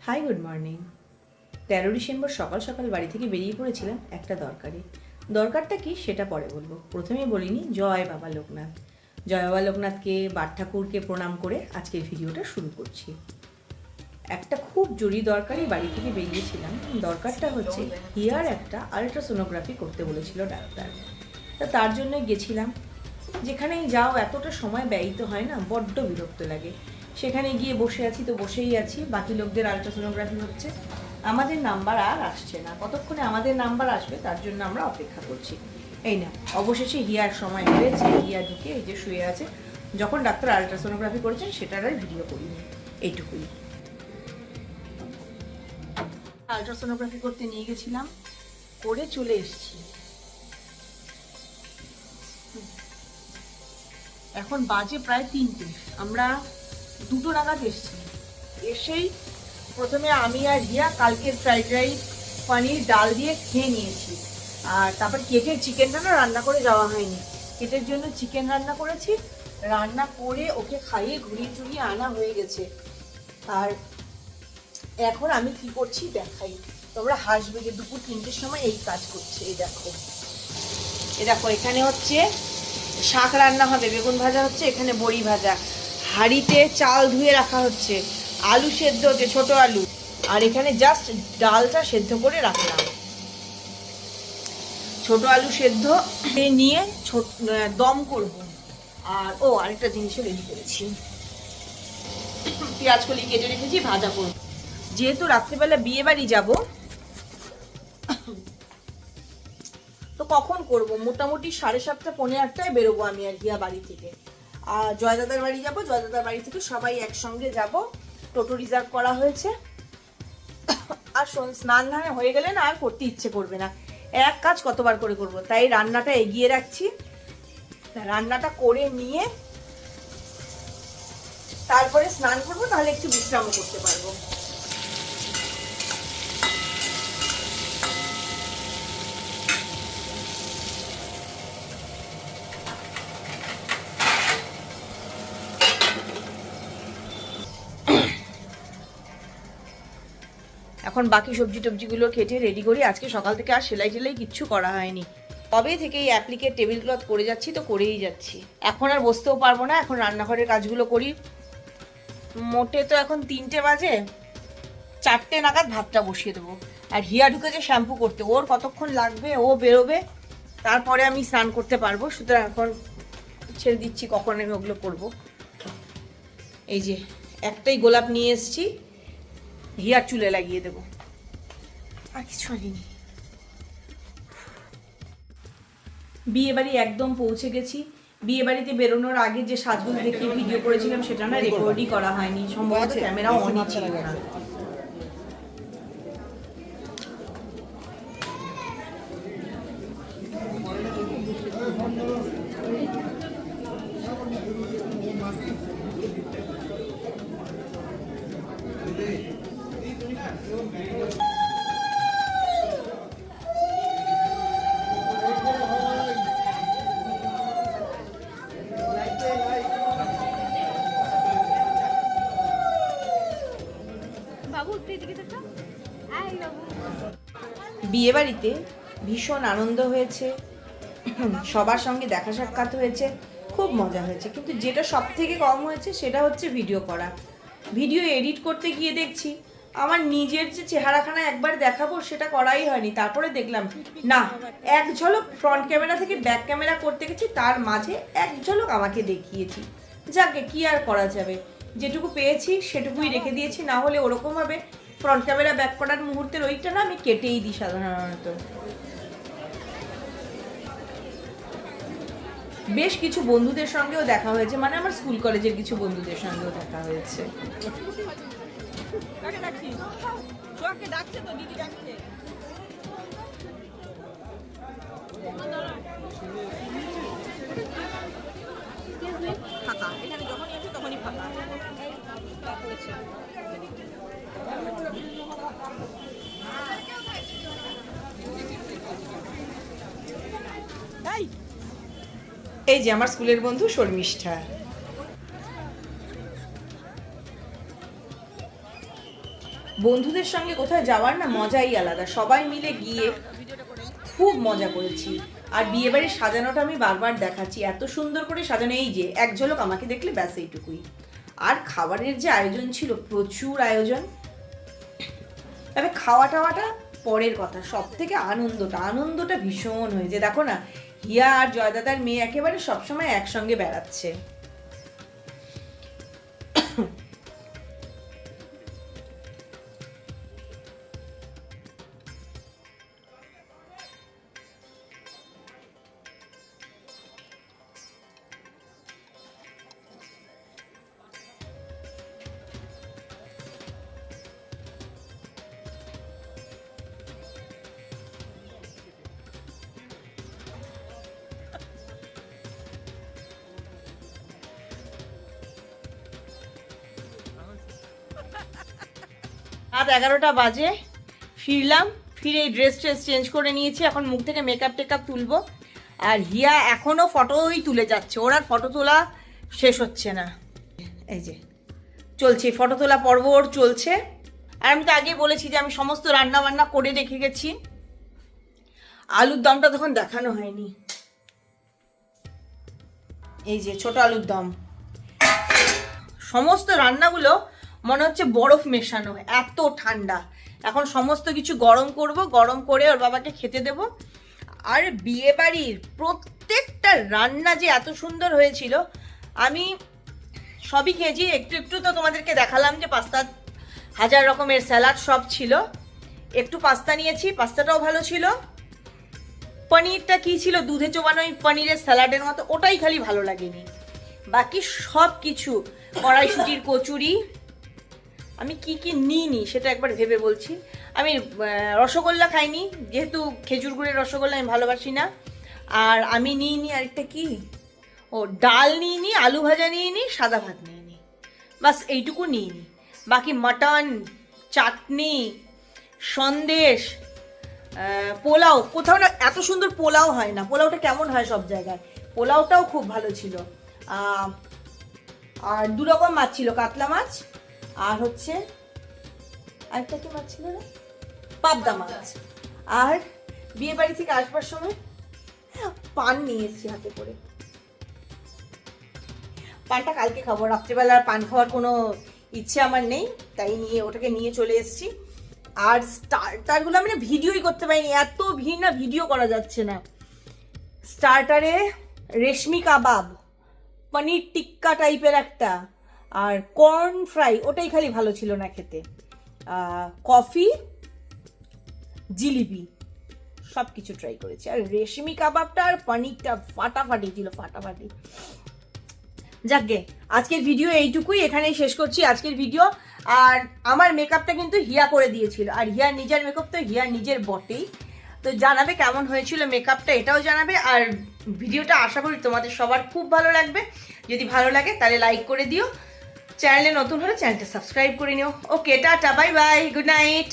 High, good morning. 13 December সকাল সকাল বাড়ি থেকে বেরিয়ে পড়েছিলাম একটা দরকারে। দরকারটা কি সেটা পরে বলবো। প্রথমে বলিনি জয় বাবা লোকনাথ। জয় বাবা লোকনাথকে, বাট ঠাকুরকে প্রণাম করে আজকের ভিডিওটা শুরু করছি। একটা খুব জরুরি দরকারই বাড়ি থেকে বেরিয়েছিলাম। দরকারটা হচ্ছে হিয়ার একটা আলট্রাসোনোগ্রাফি করতে বলেছিল ডাক্তার। তার জন্য গেছিলাম। যেখানেই যাও এতটা সময় ব্যয়িত হয় না, বড্ড বিরক্ত লাগে। সেখানে গিয়ে বসে আছি তো বসেই আছি, বাকি লোকদের আলট্রাসোনোগ্রাফি হচ্ছে, আমাদের নাম্বার আর আসছে না। কতক্ষণে আমাদের নাম্বার আসবে তার জন্য আমরা অপেক্ষা করছি। এই না, অবশেষে হিয়ার সময় হয়েছে। হিয়া ঢুকে এই যে শুয়ে আছে। যখন ডাক্তার আলট্রাসোনোগ্রাফি করেছেন সেটার আর ভিডিও করিনি, এইটুকুই। আলট্রাসোনোগ্রাফি করতে নিয়ে গেছিলাম, করে চলে এসেছি। এখন বাজে প্রায় 3টে, আমরা 2টো নাগাদ এসেছি। এসেই প্রথমে আমি আর হিয়া কালকের ফ্রাইড রাইস পনির ডাল দিয়ে খেয়ে নিয়েছি। আর তারপর কেটের চিকেনটা না রান্না করে যাওয়া হয়নি। কেটের জন্য চিকেন রান্না করেছি, রান্না করে ওকে খাইয়ে ঘুরিয়ে চুরিয়ে আনা হয়ে গেছে। আর এখন আমি কি করছি দেখাই, তোমরা হাসবে যে দুপুর 3টের সময় এই কাজ করছে। এই দেখো, এখানে হচ্ছে শাক রান্না হবে, বেগুন ভাজা হচ্ছে, এখানে বড়ি ভাজা, হাঁড়িতে চাল ধুয়ে রাখা হচ্ছে, আলু সেদ্ধ হচ্ছে, ছোট আলু। আর এখানে জাস্ট ডালটা সেদ্ধ করে রাখলাম। ছোট আলু সেদ্ধ নিয়ে দম করব। আর আরেকটা জিনিসও রেডি করেছি, পেঁয়াজ কলি কেটে রেখেছি, ভাজা করব। যেহেতু রাত্রিবেলা বিয়ে বাড়ি যাবো, তো কখন করব, মোটামুটি 7:30 পৌনে 8টায় বেরোবো আমি আর হিয়া বাড়ি থেকে। আর জয়দাদার বাড়ি যাব, জয়দাদার বাড়ি থেকে সবাই একসঙ্গে যাব। টোটো রিজার্ভ করা হয়েছে। আর স্নান ধানে হয়ে গেলে না আর করতে ইচ্ছে করবে না, এক কাজ কতবার করে করব। তাই রান্নাটা এগিয়ে রাখছি। রান্নাটা করে নিয়ে তারপরে স্নান করবো, তাহলে একটু বিশ্রামও করতে পারবো। এখন বাকি সবজি টবজিগুলো কেটে রেডি করি। আজকে সকাল থেকে আর সেলাই টেলাই কিচ্ছু করা হয়নি। কবে থেকে এই অ্যাপ্লিকের টেবিল ক্লথ করে যাচ্ছি, তো করেই যাচ্ছি। এখন আর বসতেও পারবো না, এখন রান্নাঘরের কাজগুলো করি। মোটে তো এখন 3টে বাজে, 4টে নাগাদ ভাতটা বসিয়ে দেবো। আর হিয়া ঢুকেছে শ্যাম্পু করতে, ওর কতক্ষণ লাগবে, ও বেরোবে, তারপরে আমি স্নান করতে পারবো। সুতরাং এখন ছেড়ে দিচ্ছি কখন আমি ওগুলো করবো। এই যে একটাই গোলাপ নিয়ে এসেছি, হিয়ার চুলে লাগিয়ে দেবো, আর কিছু আনিনি। বিয়ে বাড়ি একদম পৌঁছে গেছি। বিয়ে বাড়িতে বেরোনোর আগে যে সাজগুলো দেখিয়ে ভিডিও করেছিলাম সেটা না রেকর্ডই করা হয়নি, সম্ভবত ক্যামেরা অনই ছিল না। বিয়ে বাড়িতে ভীষণ আনন্দ হয়েছে, সবার সঙ্গে দেখা সাক্ষাৎ হয়েছে, খুব মজা হয়েছে। কিন্তু যেটা সব থেকে কম হয়েছে সেটা হচ্ছে ভিডিও করা। ভিডিও এডিট করতে গিয়ে দেখছি আমার নিজের যে চেহারাখানা একবার দেখাবো সেটা করাই হয়নি। তারপরে দেখলাম না, এক ঝলক ফ্রন্ট ক্যামেরা থেকে ব্যাক ক্যামেরা করতে গেছি, তার মাঝে এক ঝলক আমাকে দেখিয়েছি। যাকে কি আর করা যাবে, যেটুকু পেয়েছি সেটুকুই রেখে দিয়েছি। না হলে ওরকমভাবে ফ্রন্ট ক্যামেরা ব্যাক করার মুহূর্তের ওইটা না আমি কেটেই দিই সাধারণত। বেশ কিছু বন্ধুদের সঙ্গেও দেখা হয়েছে, মানে আমার স্কুল কলেজের কিছু বন্ধুদের সঙ্গেও দেখা হয়েছে। ফাঁকা, এখানে যখনই আসে তখনই ফাঁকা। এই যে আমার স্কুলের বন্ধু শর্মিষ্ঠা। বন্ধুদের সঙ্গে কোথাও যাওয়ার না মজাই আলাদা। সবাই মিলে গিয়ে খুব মজা করেছি। আর বিয়েবাড়ির সাজানোটা আমি বারবার দেখাচ্ছি, এত সুন্দর করে সাজানো। এই যে এক ঝলক আমাকে দেখলে ব্যাস এইটুকুই। আর খাবারের যে আয়োজন ছিল, প্রচুর আয়োজন। তবে খাওয়া টাওয়াটা পরের কথা, সব থেকে আনন্দটা ভীষণ হয়েছে। দেখো না, হিয়া আর জয়দাদার মেয়ে একেবারে সবসময় একসঙ্গে বেড়াচ্ছে। রাত 11টা বাজে, ফিরলাম। ফিরে ড্রেস চেঞ্জ করে নিয়েছি, এখন মুখ থেকে মেকআপ টেকআপ তুলবো। আর হিয়া এখনও ফটোই তুলে যাচ্ছে, ওর আর ফটো তোলা শেষ হচ্ছে না। এই যে চলছে ফটো তোলা পর্ব, ওর চলছে। আর আমি তো আগেই বলেছি যে আমি সমস্ত রান্না বান্না করে রেখে গেছি। আলুর দমটা তখন দেখানো হয়নি। এই যে ছোট আলুর দম। সমস্ত রান্নাগুলো মনে হচ্ছে বরফ মেশানো, এত ঠান্ডা। এখন সমস্ত কিছু গরম করব, গরম করে ওর বাবাকে খেতে দেব। আর বিয়ে বাড়ির প্রত্যেকটা রান্না যে এত সুন্দর হয়েছিল, আমি সবই খেয়েছি। একটু তো তোমাদেরকে দেখালাম যে পাস্তা, 1000 রকমের স্যালাড সব ছিল। একটু পাস্তা নিয়েছি, পাস্তাটাও ভালো ছিল। পনিরটা কি ছিল, দুধে চোবানো পনিরের স্যালাডের মতো, ওটাই খালি ভালো লাগেনি। বাকি সব কিছু, কড়াইশুটির কচুরি। আমি কি নিইনি সেটা একবার ভেবে বলছি। আমি রসগোল্লা খাইনি, যেহেতু খেজুর গুড়ের রসগোল্লা আমি ভালোবাসি না। আর আমি নিইনি আরেকটা কি, ডাল নিইনি, আলু ভাজা নিইনি, সাদা ভাত নিইনি, বাস এইটুকু নিইনি। বাকি মাটন, চাটনি, সন্দেশ, পোলাও। কোথাও না এত সুন্দর পোলাও হয় না। পোলাওটা কেমন হয় সব জায়গায়, পোলাওটাও খুব ভালো ছিল। আর 2 রকম মাছ ছিল, কাতলা মাছ আর হচ্ছে আরেকটা কি মাছ ছিল না, পাবদা মাছ। আর বিয়ে বাড়ি থেকে আসবার সময় পান নিয়ে এসেছি হাতে করে। পানটা কালকে খাবো, রাত্রিবেলা পান খাওয়ার কোনো ইচ্ছে আমার নেই, তাই ওটাকে নিয়ে চলে এসেছি। আর স্টার্টারগুলো আমি না ভিডিওই করতে পারিনি, এত ভিড় না, ভিডিও করা যাচ্ছে না। স্টার্টারে রেশমি কাবাব, পনির টিক্কা টাইপের একটা, আর কর্ন ফ্রাই, ওটাই খালি ভালো ছিল না খেতে। কফি, জিলিপি, সব কিছু ট্রাই করেছি। আর রেশমি কাবাবটা আর পনিরটা ফাটাফাটি ছিল, ফাটাফাটি। যাকগে, আজকের ভিডিও এইটুকুই, এখানেই শেষ করছি আজকের ভিডিও। আর আমার মেকআপটা কিন্তু হিয়া করে দিয়েছিল, আর হিয়ার নিজের মেকআপ তো হিয়ার নিজের বটেই। তো জানাবে কেমন হয়েছিল মেকআপটা, এটাও জানাবে। আর ভিডিওটা আশা করি তোমাদের সবার খুব ভালো লাগবে। যদি ভালো লাগে তাহলে লাইক করে দিও, চ্যানেলে নতুন হলে চ্যানেলটা সাবস্ক্রাইব করে নিও। Okay, tata, bye bye, good night.